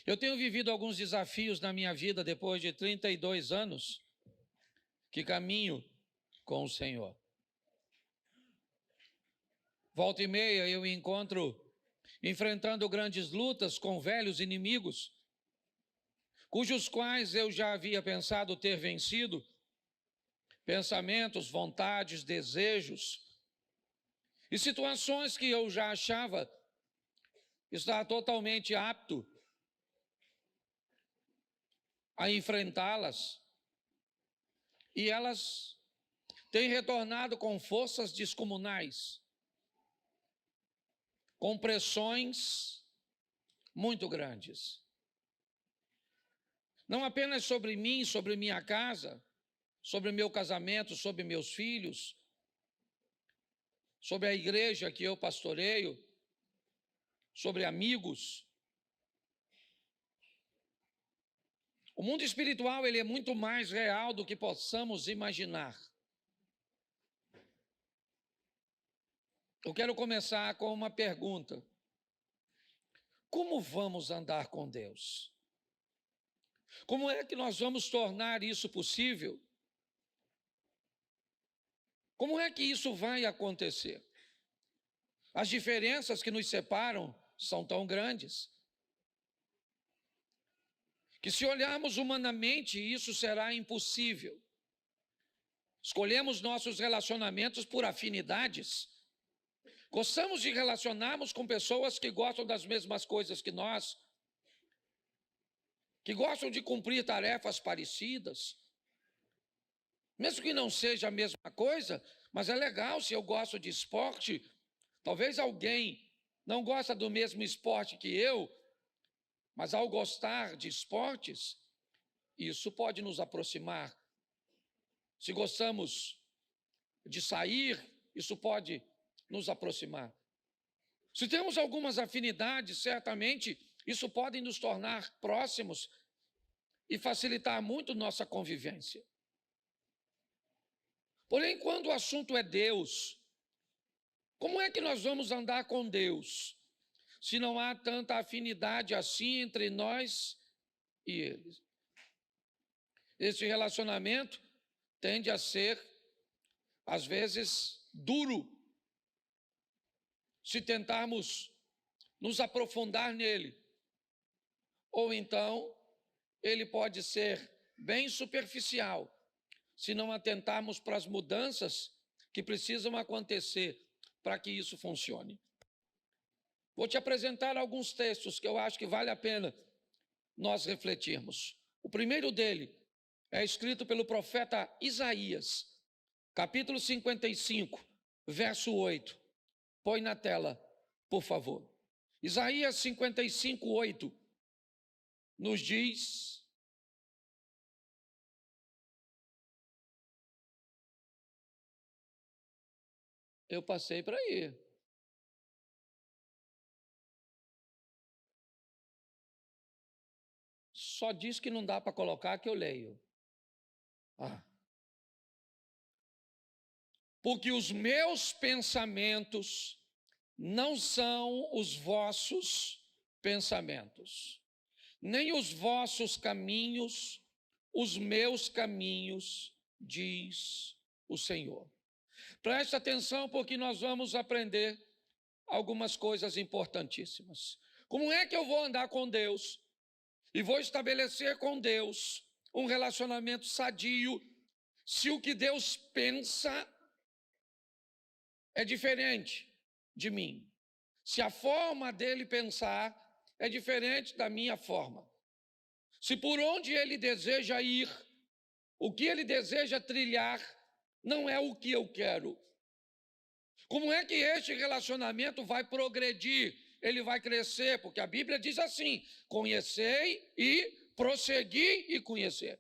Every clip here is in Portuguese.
Eu tenho vivido alguns desafios na minha vida depois de 32 anos que caminho com o Senhor. Volta e meia eu me encontro enfrentando grandes lutas com velhos inimigos, cujos quais eu já havia pensado ter vencido, pensamentos, vontades, desejos e situações que eu já achava estar totalmente apto a enfrentá-las, e elas têm retornado com forças descomunais, com pressões muito grandes. Não apenas sobre mim, sobre minha casa, sobre meu casamento, sobre meus filhos, sobre a igreja que eu pastoreio, sobre amigos. O mundo espiritual, ele é muito mais real do que possamos imaginar. Eu quero começar com uma pergunta. Como vamos andar com Deus? Como é que nós vamos tornar isso possível? Como é que isso vai acontecer? As diferenças que nos separam são tão grandes que, se olharmos humanamente, isso será impossível. Escolhemos nossos relacionamentos por afinidades. Gostamos de relacionarmos com pessoas que gostam das mesmas coisas que nós, que gostam de cumprir tarefas parecidas. Mesmo que não seja a mesma coisa, mas é legal se eu gosto de esporte. Talvez alguém não gosta do mesmo esporte que eu, mas ao gostar de esportes, isso pode nos aproximar. Se gostamos de sair, isso pode nos aproximar. Se temos algumas afinidades, certamente isso pode nos tornar próximos e facilitar muito nossa convivência. Porém, quando o assunto é Deus, como é que nós vamos andar com Deus, se não há tanta afinidade assim entre nós e Ele? Esse relacionamento tende a ser, às vezes, duro, se tentarmos nos aprofundar nele. Ou então, ele pode ser bem superficial, se não atentarmos para as mudanças que precisam acontecer para que isso funcione. Vou te apresentar alguns textos que eu acho que vale a pena nós refletirmos. O primeiro dele é escrito pelo profeta Isaías, capítulo 55, verso 8. Põe na tela, por favor. Isaías 55, 8 nos diz: eu passei para aí. Só diz que não dá para colocar que eu leio. Porque os meus pensamentos não são os vossos pensamentos, nem os vossos caminhos, os meus caminhos, diz o Senhor. Preste atenção, porque nós vamos aprender algumas coisas importantíssimas. Como é que eu vou andar com Deus e vou estabelecer com Deus um relacionamento sadio, se o que Deus pensa é diferente de mim? Se a forma dele pensar é diferente da minha forma? Se por onde ele deseja ir, o que ele deseja trilhar, não é o que eu quero? Como é que este relacionamento vai progredir? Ele vai crescer, porque a Bíblia diz assim: conhecei e prossegui e conhecer.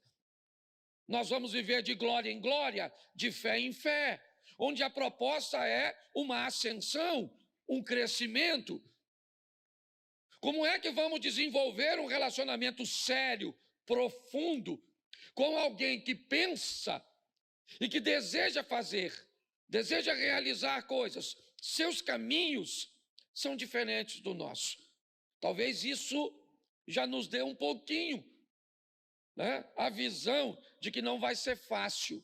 Nós vamos viver de glória em glória, de fé em fé, onde a proposta é uma ascensão, um crescimento. Como é que vamos desenvolver um relacionamento sério, profundo, com alguém que pensa e que deseja fazer, deseja realizar coisas? Seus caminhos são diferentes do nosso. Talvez isso já nos deu um pouquinho, né, a visão de que não vai ser fácil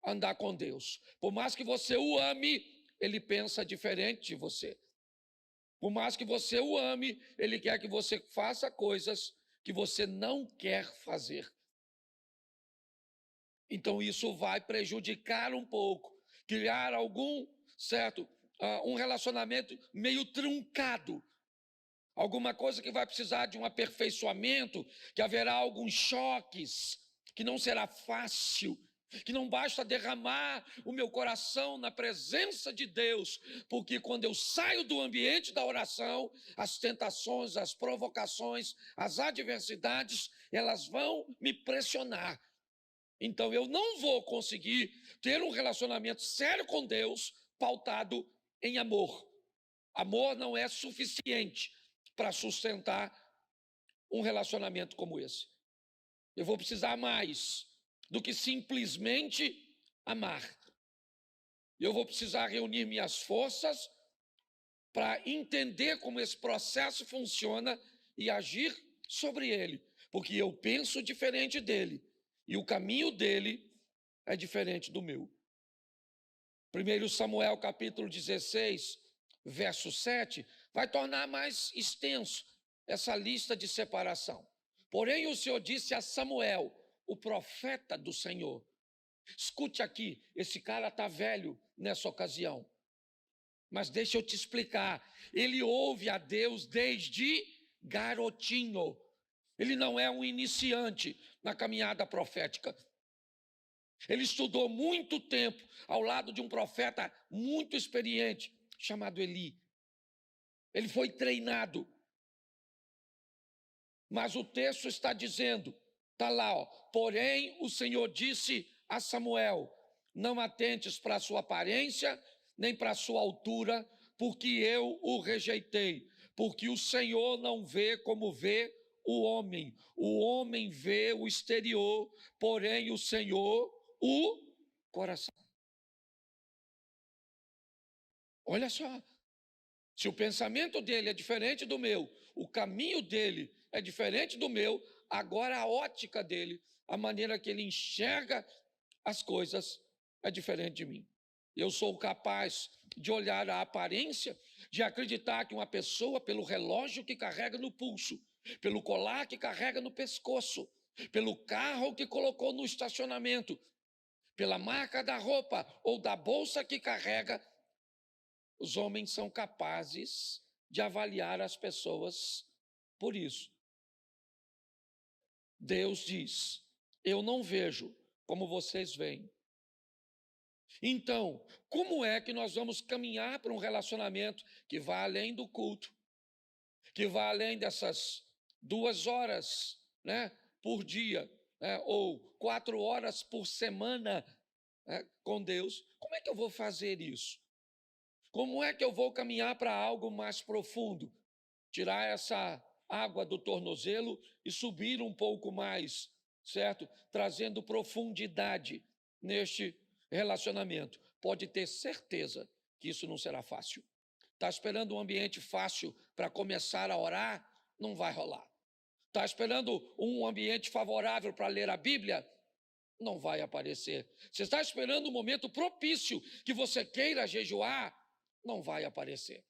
andar com Deus. Por mais que você o ame, ele pensa diferente de você. Por mais que você o ame, ele quer que você faça coisas que você não quer fazer. Então isso vai prejudicar um pouco, criar um relacionamento meio truncado. Alguma coisa que vai precisar de um aperfeiçoamento, que haverá alguns choques, que não será fácil, que não basta derramar o meu coração na presença de Deus, porque quando eu saio do ambiente da oração, as tentações, as provocações, as adversidades, elas vão me pressionar. Então eu não vou conseguir ter um relacionamento sério com Deus pautado em amor. Amor não é suficiente para sustentar um relacionamento como esse. Eu vou precisar mais do que simplesmente amar. Eu vou precisar reunir minhas forças para entender como esse processo funciona e agir sobre ele, porque eu penso diferente dele e o caminho dele é diferente do meu. 1 Samuel capítulo 16, verso 7, vai tornar mais extenso essa lista de separação. Porém, o Senhor disse a Samuel, o profeta do Senhor: escute aqui, esse cara está velho nessa ocasião, mas deixa eu te explicar, ele ouve a Deus desde garotinho, ele não é um iniciante na caminhada profética. Ele estudou muito tempo ao lado de um profeta muito experiente, chamado Eli. Ele foi treinado. Mas o texto está dizendo, está lá, ó, porém o Senhor disse a Samuel: não atentes para a sua aparência, nem para a sua altura, porque eu o rejeitei. Porque o Senhor não vê como vê o homem vê o exterior, porém o Senhor o coração. Olha só, se o pensamento dele é diferente do meu, o caminho dele é diferente do meu, agora a ótica dele, a maneira que ele enxerga as coisas é diferente de mim. Eu sou capaz de olhar a aparência, de acreditar que uma pessoa, pelo relógio que carrega no pulso, pelo colar que carrega no pescoço, pelo carro que colocou no estacionamento, pela marca da roupa ou da bolsa que carrega, os homens são capazes de avaliar as pessoas por isso. Deus diz: eu não vejo como vocês veem. Então, como é que nós vamos caminhar para um relacionamento que vá além do culto, que vá além dessas 2 horas, né, por dia, ou 4 horas por semana, com Deus? Como é que eu vou fazer isso? Como é que eu vou caminhar para algo mais profundo? Tirar essa água do tornozelo e subir um pouco mais, certo? Trazendo profundidade neste relacionamento. Pode ter certeza que isso não será fácil. Está esperando um ambiente fácil para começar a orar? Não vai rolar. Está esperando um ambiente favorável para ler a Bíblia? Não vai aparecer. Você está esperando um momento propício que você queira jejuar? Não vai aparecer.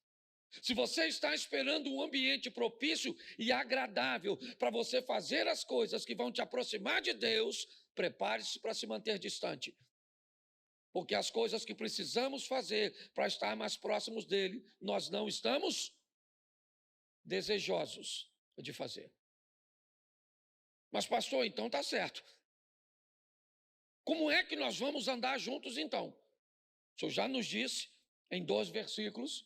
Se você está esperando um ambiente propício e agradável para você fazer as coisas que vão te aproximar de Deus, prepare-se para se manter distante. Porque as coisas que precisamos fazer para estar mais próximos dele, nós não estamos desejosos de fazer. Mas pastor, então está certo. Como é que nós vamos andar juntos então? O senhor já nos disse em 2 versículos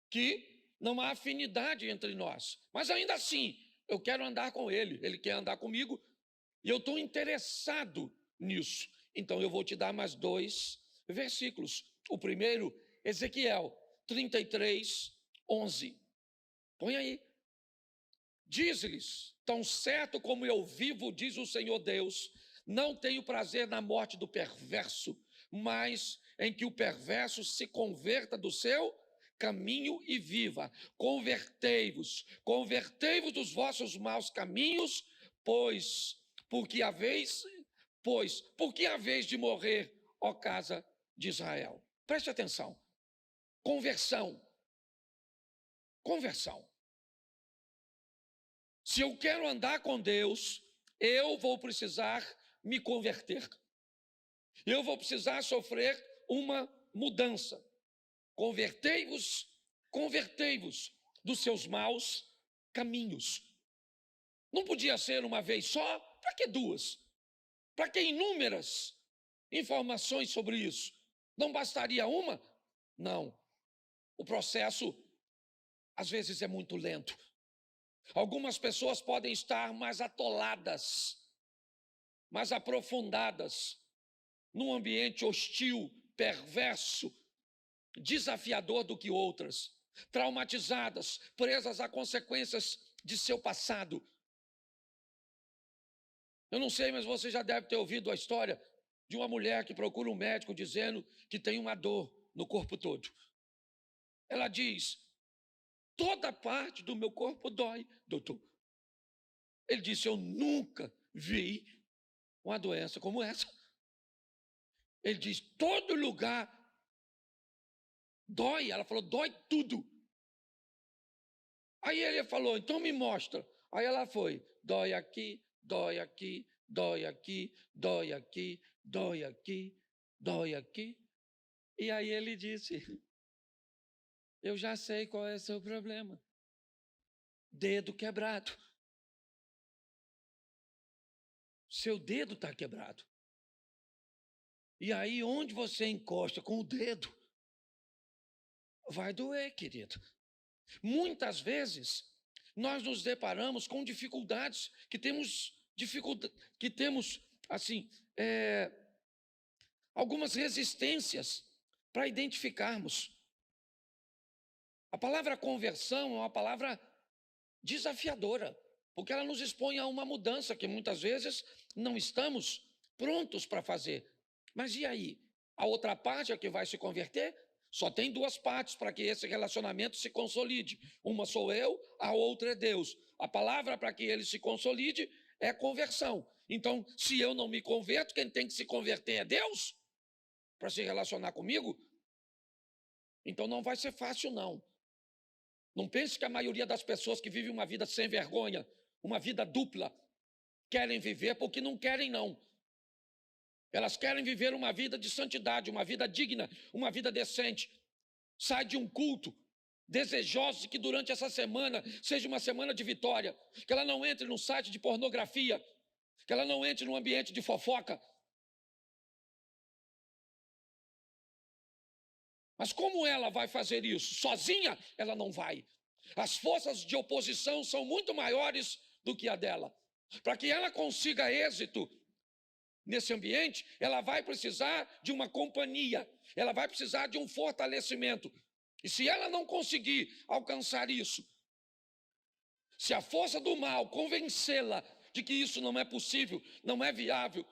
que não há afinidade entre nós. Mas ainda assim, eu quero andar com ele, ele quer andar comigo, e eu estou interessado nisso. Então eu vou te dar mais 2 versículos. O primeiro, Ezequiel 33, 11. Põe aí. Diz-lhes: tão certo como eu vivo, diz o Senhor Deus, não tenho prazer na morte do perverso, mas em que o perverso se converta do seu caminho e viva. Convertei-vos dos vossos maus caminhos, porque haveis de morrer, ó casa de Israel. Preste atenção. Conversão. Se eu quero andar com Deus, eu vou precisar me converter. Eu vou precisar sofrer uma mudança. Convertei-vos dos seus maus caminhos. Não podia ser uma vez só? Para que duas? Para que inúmeras informações sobre isso? Não bastaria uma? Não. O processo, às vezes, é muito lento. Algumas pessoas podem estar mais atoladas, mais aprofundadas, num ambiente hostil, perverso, desafiador do que outras, traumatizadas, presas a consequências de seu passado. Eu não sei, mas você já deve ter ouvido a história de uma mulher que procura um médico dizendo que tem uma dor no corpo todo. Ela diz: toda parte do meu corpo dói, doutor. Ele disse: eu nunca vi uma doença como essa. Ele diz: todo lugar dói. Ela falou: dói tudo. Aí ele falou: então me mostra. Aí ela foi: dói aqui, dói aqui, dói aqui, dói aqui, dói aqui, dói aqui. E aí ele disse: eu já sei qual é o seu problema. Dedo quebrado. Seu dedo está quebrado. E aí, onde você encosta com o dedo, vai doer, querido. Muitas vezes, nós nos deparamos com dificuldades, algumas resistências para identificarmos. A palavra conversão é uma palavra desafiadora, porque ela nos expõe a uma mudança que muitas vezes não estamos prontos para fazer. Mas e aí? A outra parte é que vai se converter? Só tem duas partes para que esse relacionamento se consolide. Uma sou eu, a outra é Deus. A palavra para que ele se consolide é conversão. Então, se eu não me converto, quem tem que se converter é Deus para se relacionar comigo? Então não vai ser fácil, não. Não pense que a maioria das pessoas que vivem uma vida sem vergonha, uma vida dupla, querem viver porque não querem, não. Elas querem viver uma vida de santidade, uma vida digna, uma vida decente. Sai de um culto desejoso de que durante essa semana seja uma semana de vitória, que ela não entre num site de pornografia, que ela não entre num ambiente de fofoca. Mas como ela vai fazer isso? Sozinha, ela não vai. As forças de oposição são muito maiores do que a dela. Para que ela consiga êxito nesse ambiente, ela vai precisar de uma companhia, ela vai precisar de um fortalecimento. E se ela não conseguir alcançar isso, se a força do mal convencê-la de que isso não é possível, não é viável,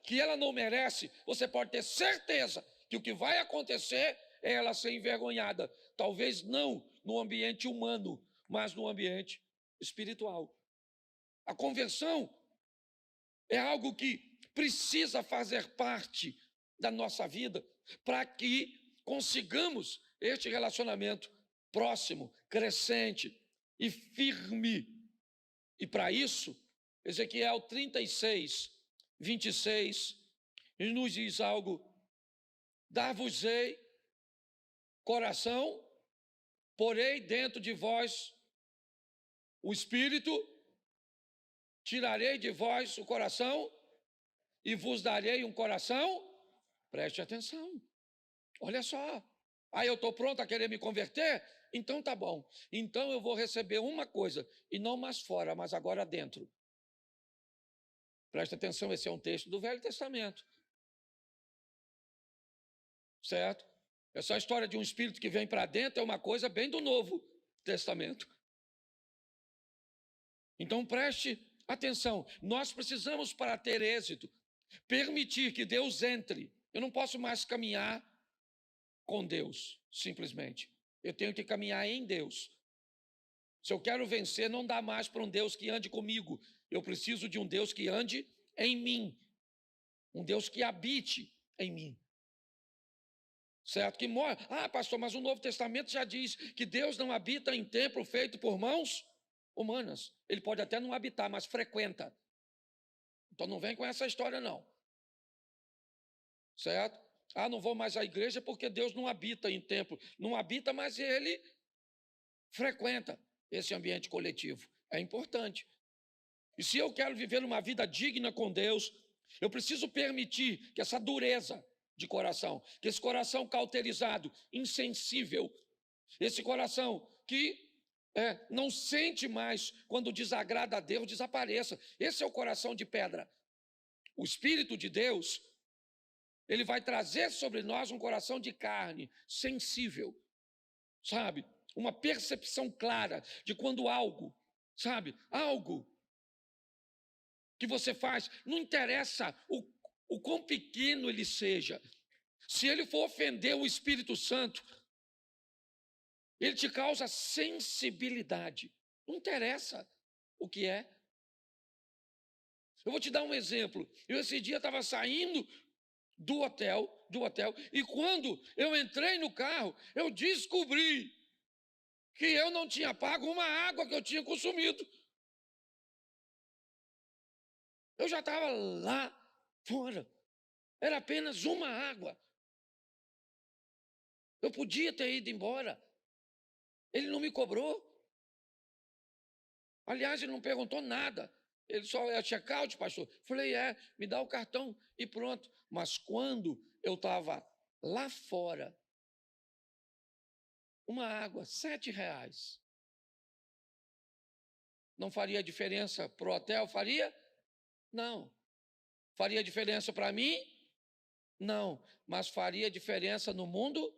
que ela não merece, você pode ter certeza que o que vai acontecer é ela ser envergonhada. Talvez não no ambiente humano, mas no ambiente espiritual. A conversão é algo que precisa fazer parte da nossa vida para que consigamos este relacionamento próximo, crescente e firme. E para isso, Ezequiel 36, 26, nos diz algo: dar-vos-ei coração, porei dentro de vós o espírito, tirarei de vós o coração e vos darei um coração. Preste atenção. Olha só. Aí eu estou pronto a querer me converter? Então tá bom. Então eu vou receber uma coisa, e não mais fora, mas agora dentro. Preste atenção, esse é um texto do Velho Testamento. Certo? Essa história de um espírito que vem para dentro é uma coisa bem do Novo Testamento. Então preste atenção. Nós precisamos, para ter êxito, permitir que Deus entre. Eu não posso mais caminhar com Deus, simplesmente. Eu tenho que caminhar em Deus. Se eu quero vencer, não dá mais para um Deus que ande comigo. Eu preciso de um Deus que ande em mim. Um Deus que habite em mim. Certo? Que mora. Ah, pastor, mas o Novo Testamento já diz que Deus não habita em templo feito por mãos humanas. Ele pode até não habitar, mas frequenta. Então não vem com essa história, não. Certo? Ah, não vou mais à igreja porque Deus não habita em templo. Não habita, mas ele frequenta esse ambiente coletivo. É importante. E se eu quero viver uma vida digna com Deus, eu preciso permitir que essa dureza de coração, que esse coração cauterizado, insensível, esse coração que não sente mais quando desagrada a Deus, desapareça. Esse é o coração de pedra. O Espírito de Deus, ele vai trazer sobre nós um coração de carne, sensível, sabe? Uma percepção clara de quando algo, sabe? Algo que você faz, não interessa o quão pequeno ele seja. Se ele for ofender o Espírito Santo, ele te causa sensibilidade. Não interessa o que é. Eu vou te dar um exemplo. Eu esse dia estava saindo do hotel, e quando eu entrei no carro, eu descobri que eu não tinha pago uma água que eu tinha consumido. Eu já estava lá fora. Era apenas uma água. Eu podia ter ido embora. Ele não me cobrou. Aliás, ele não perguntou nada. Ele só é check-out, pastor. Falei, me dá o cartão e pronto. Mas quando eu estava lá fora, uma água, R$7. Não faria diferença para o hotel? Faria? Não. Faria diferença para mim? Não. Mas faria diferença no mundo?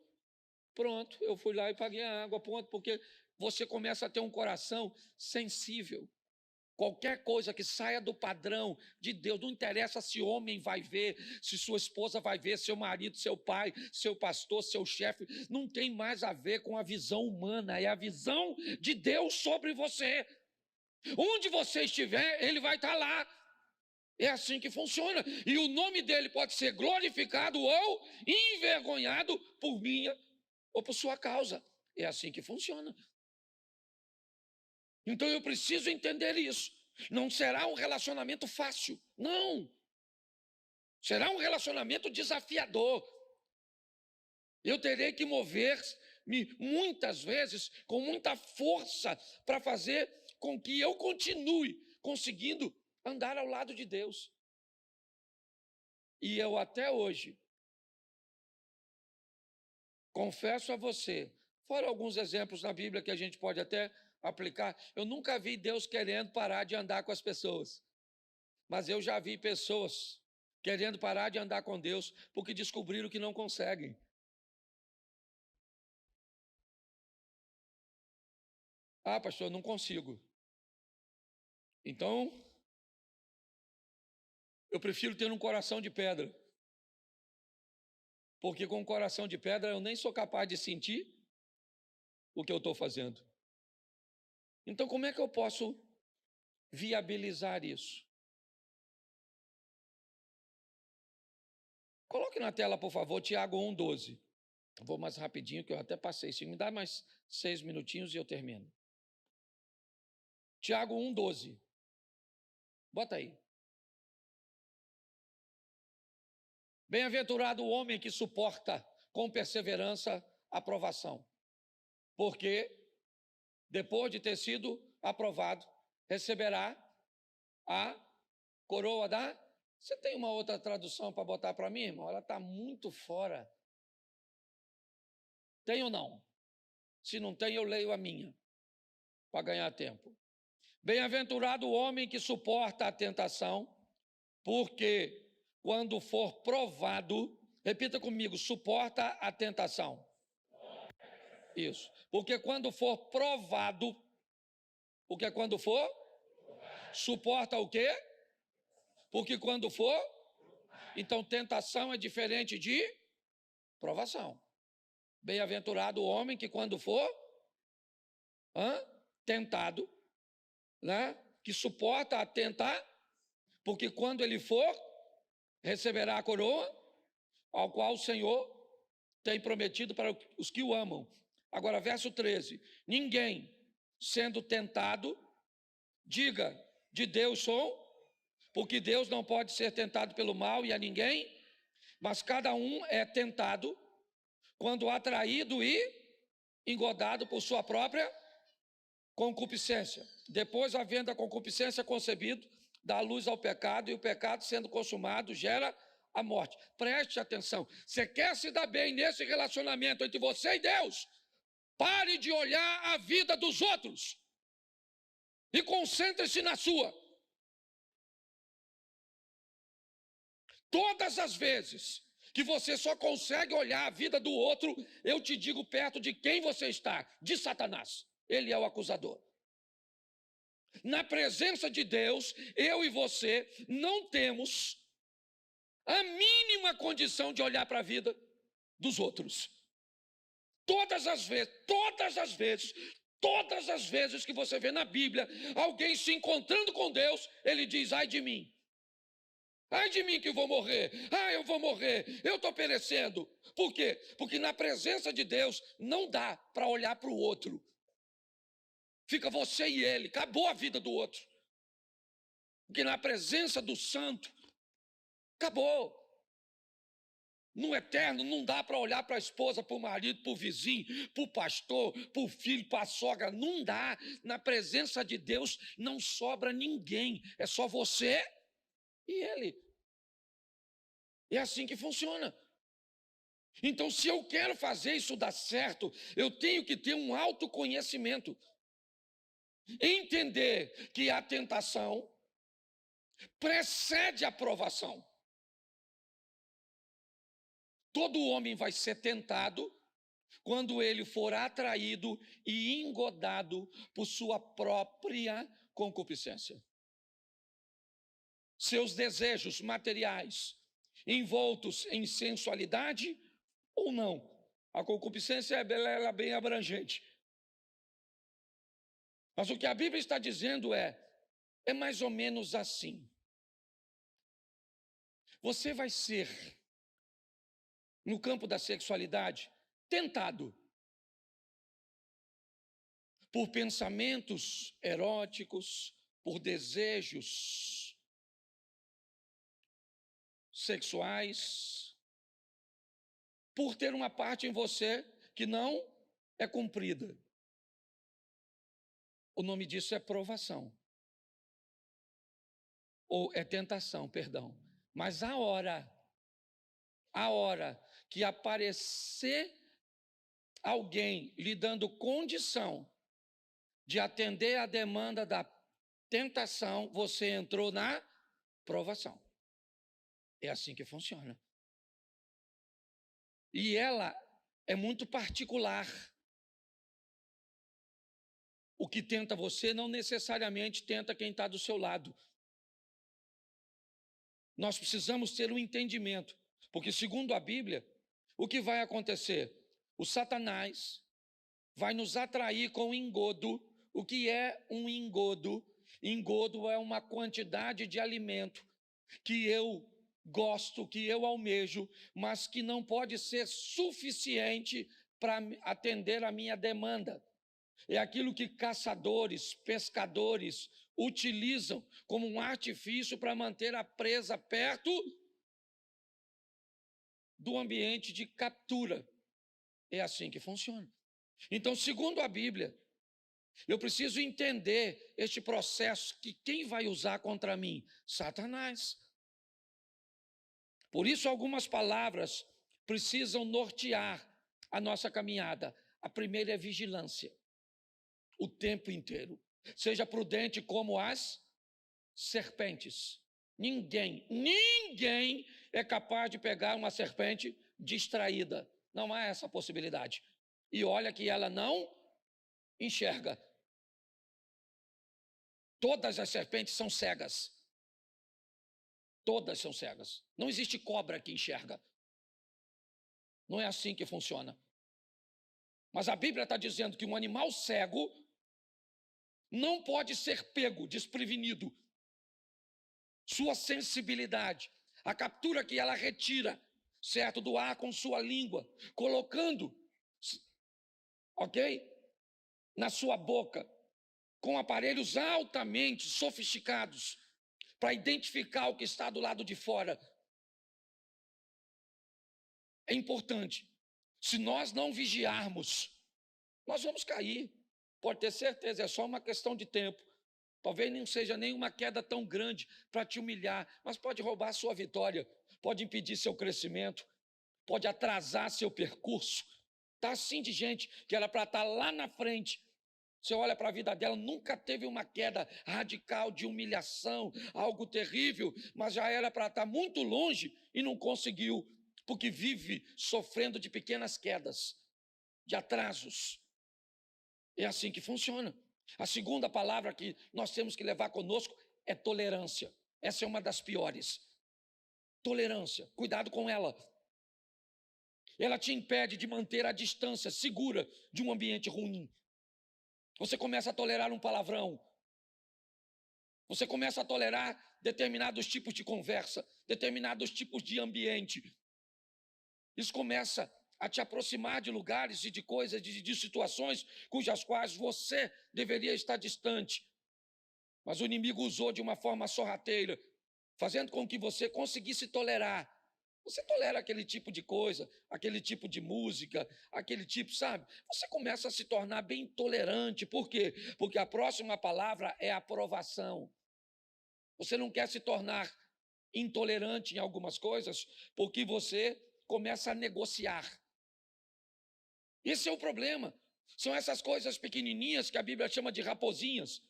Pronto, eu fui lá e paguei a água, ponto, porque você começa a ter um coração sensível. Qualquer coisa que saia do padrão de Deus, não interessa se homem vai ver, se sua esposa vai ver, seu marido, seu pai, seu pastor, seu chefe, não tem mais a ver com a visão humana, é a visão de Deus sobre você. Onde você estiver, ele vai estar lá. É assim que funciona. E o nome dele pode ser glorificado ou envergonhado por minha ou por sua causa. É assim que funciona. Então eu preciso entender isso. Não será um relacionamento fácil, não. Será um relacionamento desafiador. Eu terei que mover-me muitas vezes com muita força para fazer com que eu continue conseguindo andar ao lado de Deus. E eu até hoje confesso a você, fora alguns exemplos na Bíblia que a gente pode até aplicar, eu nunca vi Deus querendo parar de andar com as pessoas. Mas eu já vi pessoas querendo parar de andar com Deus porque descobriram que não conseguem. Ah, pastor, eu não consigo. Então, eu prefiro ter um coração de pedra. Porque com um coração de pedra eu nem sou capaz de sentir o que eu estou fazendo. Então, como é que eu posso viabilizar isso? Coloque na tela, por favor, Tiago 1,12. Vou mais rapidinho, que eu até passei. Se me dá mais 6 minutinhos e eu termino. Tiago 1,12. Bota aí. Bem-aventurado o homem que suporta com perseverança a provação, porque depois de ter sido aprovado, receberá a coroa da... Você tem uma outra tradução para botar para mim, irmão? Ela está muito fora. Tem ou não? Se não tem, eu leio a minha, para ganhar tempo. Bem-aventurado o homem que suporta a tentação, porque quando for provado, repita comigo, suporta a tentação. Isso. Porque quando for provado, porque quando for, suporta o quê? Porque quando for, então tentação é diferente de provação. Bem-aventurado o homem que quando for tentado, né, que suporta a tentar, porque quando ele for, receberá a coroa, ao qual o Senhor tem prometido para os que o amam. Agora, verso 13: ninguém sendo tentado, diga, de Deus sou, porque Deus não pode ser tentado pelo mal e a ninguém, mas cada um é tentado quando atraído e engodado por sua própria concupiscência. Depois, havendo a concupiscência concebido, dá luz ao pecado, e o pecado, sendo consumado, gera a morte. Preste atenção. Você quer se dar bem nesse relacionamento entre você e Deus? Pare de olhar a vida dos outros e concentre-se na sua. Todas as vezes que você só consegue olhar a vida do outro, eu te digo perto de quem você está, de Satanás. Ele é o acusador. Na presença de Deus, eu e você não temos a mínima condição de olhar para a vida dos outros. Todas as vezes que você vê na Bíblia alguém se encontrando com Deus, ele diz: ai de mim que eu vou morrer, eu vou morrer, eu estou perecendo. Por quê? Porque na presença de Deus não dá para olhar para o outro. Fica você e ele, acabou a vida do outro. Porque na presença do santo, acabou. No eterno não dá para olhar para a esposa, para o marido, para o vizinho, para o pastor, para o filho, para a sogra, não dá. Na presença de Deus não sobra ninguém, é só você e ele. É assim que funciona. Então, se eu quero fazer isso dar certo, eu tenho que ter um autoconhecimento. Entender que a tentação precede a provação. Todo homem vai ser tentado quando ele for atraído e engodado por sua própria concupiscência. Seus desejos materiais envoltos em sensualidade ou não. A concupiscência ela é bem abrangente. Mas o que a Bíblia está dizendo é mais ou menos assim. Você vai ser, no campo da sexualidade, tentado por pensamentos eróticos, por desejos sexuais, por ter uma parte em você que não é cumprida. O nome disso é provação. Ou é tentação, perdão. Mas a hora que aparecer alguém lhe dando condição de atender a demanda da tentação, você entrou na provação. É assim que funciona. E ela é muito particular. O que tenta você não necessariamente tenta quem está do seu lado. Nós precisamos ter um entendimento, porque segundo a Bíblia, o que vai acontecer? O Satanás vai nos atrair com engodo. O que é um engodo? Engodo é uma quantidade de alimento que eu gosto, que eu almejo, mas que não pode ser suficiente para atender a minha demanda. É aquilo que caçadores, pescadores utilizam como um artifício para manter a presa perto do ambiente de captura. É assim que funciona. Então, segundo a Bíblia, eu preciso entender este processo que quem vai usar contra mim? Satanás. Por isso, algumas palavras precisam nortear a nossa caminhada. A primeira é vigilância. O tempo inteiro. Seja prudente como as serpentes. Ninguém é capaz de pegar uma serpente distraída. Não há essa possibilidade. E olha que ela não enxerga. Todas as serpentes são cegas. Todas são cegas. Não existe cobra que enxerga. Não é assim que funciona. Mas a Bíblia está dizendo que um animal cego não pode ser pego desprevenido. Sua sensibilidade, a captura que ela retira, certo, do ar com sua língua, colocando, ok, na sua boca, com aparelhos altamente sofisticados, para identificar o que está do lado de fora. É importante. Se nós não vigiarmos, nós vamos cair. Pode ter certeza, é só uma questão de tempo. Talvez não seja nenhuma queda tão grande para te humilhar, mas pode roubar sua vitória, pode impedir seu crescimento, pode atrasar seu percurso. Está assim de gente que era para estar lá na frente. Você olha para a vida dela, nunca teve uma queda radical de humilhação, algo terrível, mas já era para estar muito longe e não conseguiu, porque vive sofrendo de pequenas quedas, de atrasos. É assim que funciona. A segunda palavra que nós temos que levar conosco é tolerância. Essa é uma das piores. Tolerância, cuidado com ela. Ela te impede de manter a distância segura de um ambiente ruim. Você começa a tolerar um palavrão. Você começa a tolerar determinados tipos de conversa, determinados tipos de ambiente. Isso começa a te aproximar de lugares e de coisas, de situações cujas quais você deveria estar distante. Mas o inimigo usou de uma forma sorrateira, fazendo com que você conseguisse tolerar. Você tolera aquele tipo de coisa, aquele tipo de música, aquele tipo, sabe? Você começa a se tornar bem tolerante. Por quê? Porque a próxima palavra é aprovação. Você não quer se tornar intolerante em algumas coisas, porque você começa a negociar. Esse é o problema. São essas coisas pequenininhas que a Bíblia chama de raposinhas.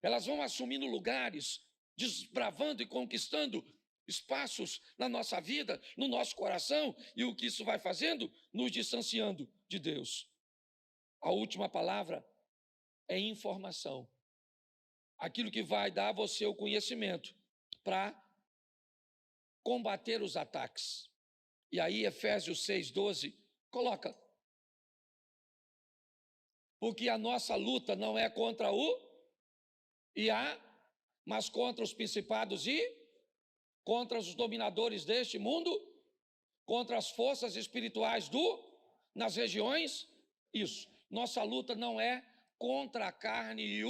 Elas vão assumindo lugares, desbravando e conquistando espaços na nossa vida, no nosso coração, e o que isso vai fazendo? Nos distanciando de Deus. A última palavra é informação. Aquilo que vai dar a você o conhecimento para combater os ataques. E aí, Efésios 6,12, coloca. Porque a nossa luta não é contra o e a, mas contra os principados e contra os dominadores deste mundo, contra as forças espirituais nas regiões. Isso. Nossa luta não é contra a carne e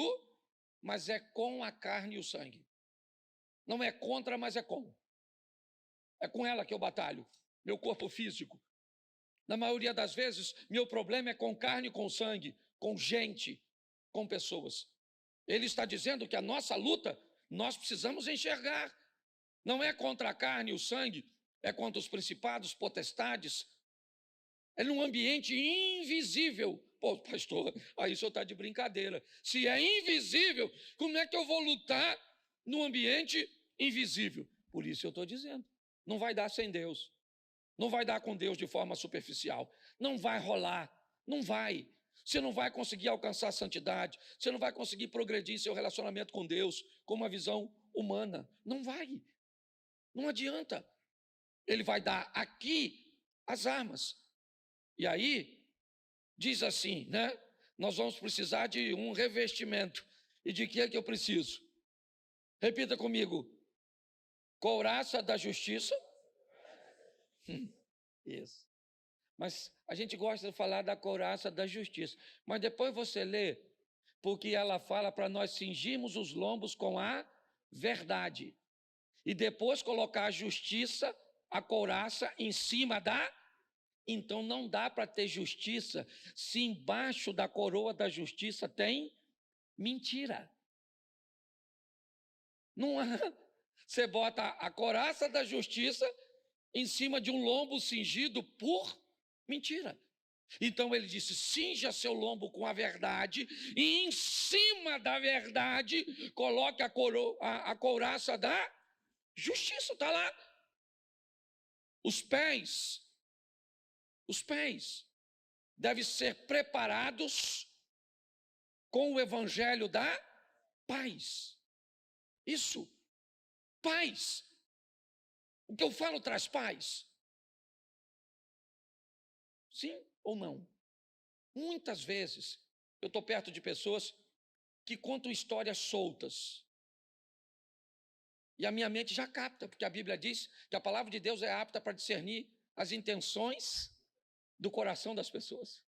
mas é com a carne e o sangue. Não é contra, mas é com. É com ela que eu batalho, meu corpo físico. Na maioria das vezes, meu problema é com carne e com sangue, com gente, com pessoas. Ele está dizendo que a nossa luta, nós precisamos enxergar. Não é contra a carne e o sangue, é contra os principados, potestades. É num ambiente invisível. Pô, pastor, aí o senhor está de brincadeira. Se é invisível, como é que eu vou lutar num ambiente invisível? Por isso eu estou dizendo. Não vai dar sem Deus. Não vai dar com Deus de forma superficial. Não vai rolar. Não vai. Você não vai conseguir alcançar a santidade. Você não vai conseguir progredir em seu relacionamento com Deus com uma visão humana. Não vai. Não adianta. Ele vai dar aqui as armas. E aí, diz assim, né? Nós vamos precisar de um revestimento. E de que é que eu preciso? Repita comigo. Couraça da justiça. Isso. Mas a gente gosta de falar da couraça da justiça. Mas depois você lê, porque ela fala para nós cingirmos os lombos com a verdade. E depois colocar a justiça, a couraça, em cima da. Então não dá para ter justiça se embaixo da coroa da justiça tem mentira. Não há. Você bota a couraça da justiça em cima de um lombo cingido por mentira. Então ele disse: cinja seu lombo com a verdade, e em cima da verdade coloque a couraça da justiça. Está lá. Os pés devem ser preparados com o evangelho da paz. Isso, paz. O que eu falo traz paz? Sim ou não? Muitas vezes eu estou perto de pessoas que contam histórias soltas. E a minha mente já capta, porque a Bíblia diz que a palavra de Deus é apta para discernir as intenções do coração das pessoas.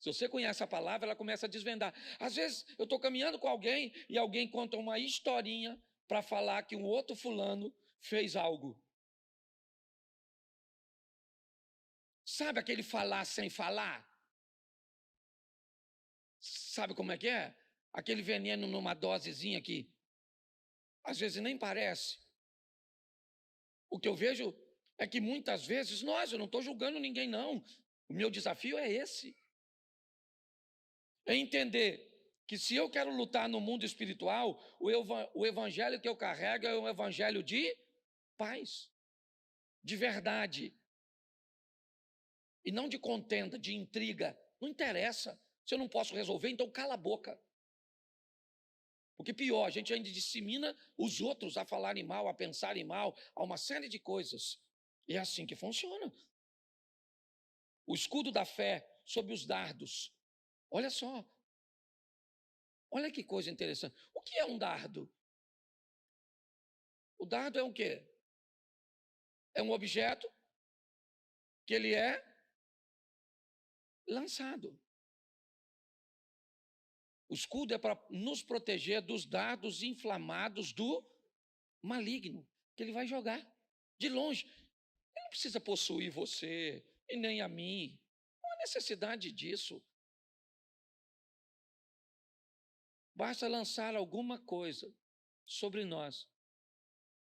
Se você conhece a palavra, ela começa a desvendar. Às vezes eu estou caminhando com alguém e alguém conta uma historinha para falar que um outro fulano fez algo. Sabe aquele falar sem falar? Sabe como é que é? Aquele veneno numa dosezinha que às vezes nem parece. O que eu vejo é que muitas vezes eu não estou julgando ninguém, não. O meu desafio é esse. É entender que se eu quero lutar no mundo espiritual, o evangelho que eu carrego é um evangelho de paz, de verdade, e não de contenda, de intriga. Não interessa. Se eu não posso resolver, então cala a boca. Porque pior, a gente ainda dissemina os outros a falarem mal, a pensarem mal, a uma série de coisas. E é assim que funciona. O escudo da fé sob os dardos. Olha só. Olha que coisa interessante. O que é um dardo? O dardo é o quê? É um objeto que ele é lançado. O escudo é para nos proteger dos dardos inflamados do maligno, que ele vai jogar de longe. Ele não precisa possuir você e nem a mim. Não há necessidade disso. Basta lançar alguma coisa sobre nós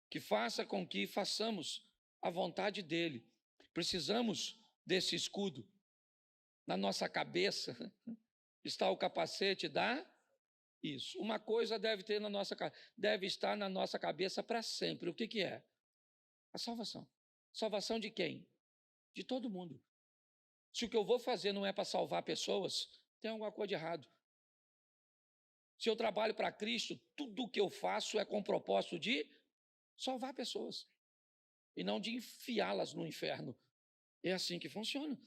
que faça com que façamos a vontade dele. Precisamos desse escudo. Na nossa cabeça está o capacete da isso. Uma coisa deve estar na nossa cabeça para sempre. O que que é? A salvação. Salvação de quem? De todo mundo. Se o que eu vou fazer não é para salvar pessoas, tem alguma coisa de errado. Se eu trabalho para Cristo, tudo o que eu faço é com o propósito de salvar pessoas e não de enfiá-las no inferno. É assim que funciona.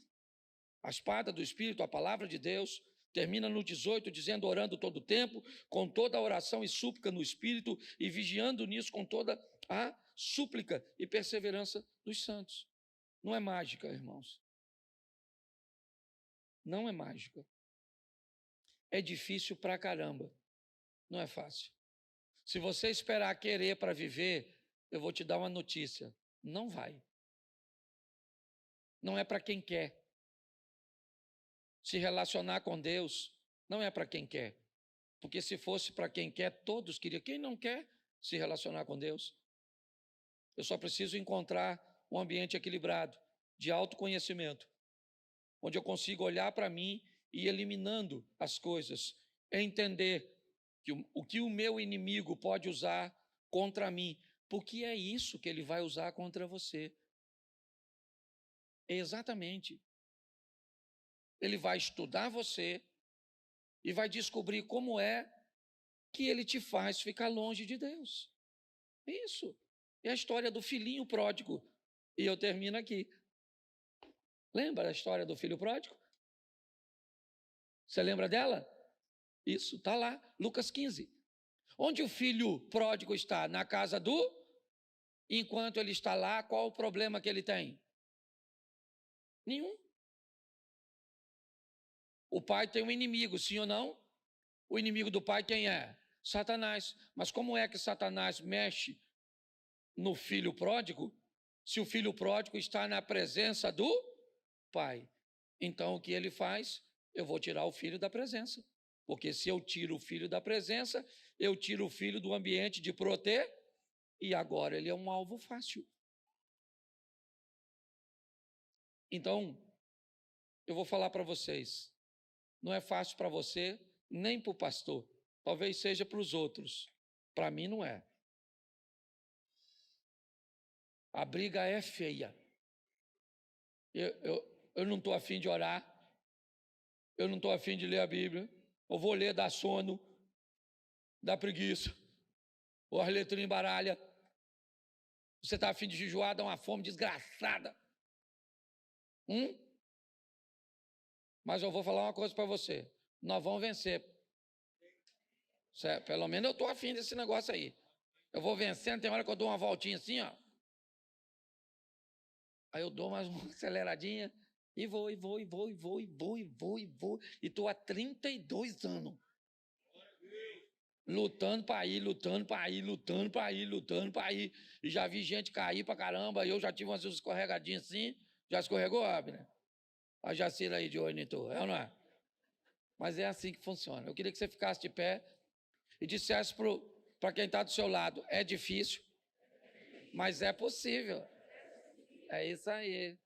A espada do Espírito, a palavra de Deus, termina no 18, dizendo: orando todo o tempo, com toda a oração e súplica no Espírito, e vigiando nisso com toda a súplica e perseverança dos santos. Não é mágica, irmãos. Não é mágica. É difícil pra caramba. Não é fácil. Se você esperar querer para viver, eu vou te dar uma notícia: não vai. Não é para quem quer. Se relacionar com Deus não é para quem quer. Porque se fosse para quem quer, todos queriam. Quem não quer se relacionar com Deus? Eu só preciso encontrar um ambiente equilibrado, de autoconhecimento, onde eu consigo olhar para mim e ir eliminando as coisas, entender que o que o meu inimigo pode usar contra mim, porque é isso que ele vai usar contra você. Exatamente. Ele vai estudar você e vai descobrir como é que ele te faz ficar longe de Deus. Isso. É a história do filhinho pródigo. E eu termino aqui. Lembra a história do filho pródigo? Você lembra dela? Isso, está lá, Lucas 15. Onde o filho pródigo está? Na casa do? Enquanto ele está lá, qual o problema que ele tem? Nenhum. O pai tem um inimigo, sim ou não? O inimigo do pai quem é? Satanás. Mas como é que Satanás mexe no filho pródigo, se o filho pródigo está na presença do pai? Então o que ele faz? Eu vou tirar o filho da presença. Porque se eu tiro o filho da presença, eu tiro o filho do ambiente de proteger, e agora ele é um alvo fácil. Então, eu vou falar para vocês, não é fácil para você, nem para o pastor, talvez seja para os outros, para mim não é. A briga é feia. Eu não estou afim de orar, eu não estou afim de ler a Bíblia, eu vou ler, dá sono, dá preguiça, ou as letrinhas embaralha. Você está afim de jejuar, dá uma fome desgraçada. Mas eu vou falar uma coisa para você. Nós vamos vencer. Certo? Pelo menos eu estou afim desse negócio aí. Eu vou vencendo, tem hora que eu dou uma voltinha assim, ó. Aí eu dou mais uma aceleradinha e vou. E estou há 32 anos. Lutando para ir. E já vi gente cair para caramba. Eu já tive umas escorregadinhas assim. Já escorregou, Abner? A Jacira aí de olho em tu, é ou não é? Mas é assim que funciona. Eu queria que você ficasse de pé e dissesse para quem está do seu lado: é difícil, mas é possível. É isso aí.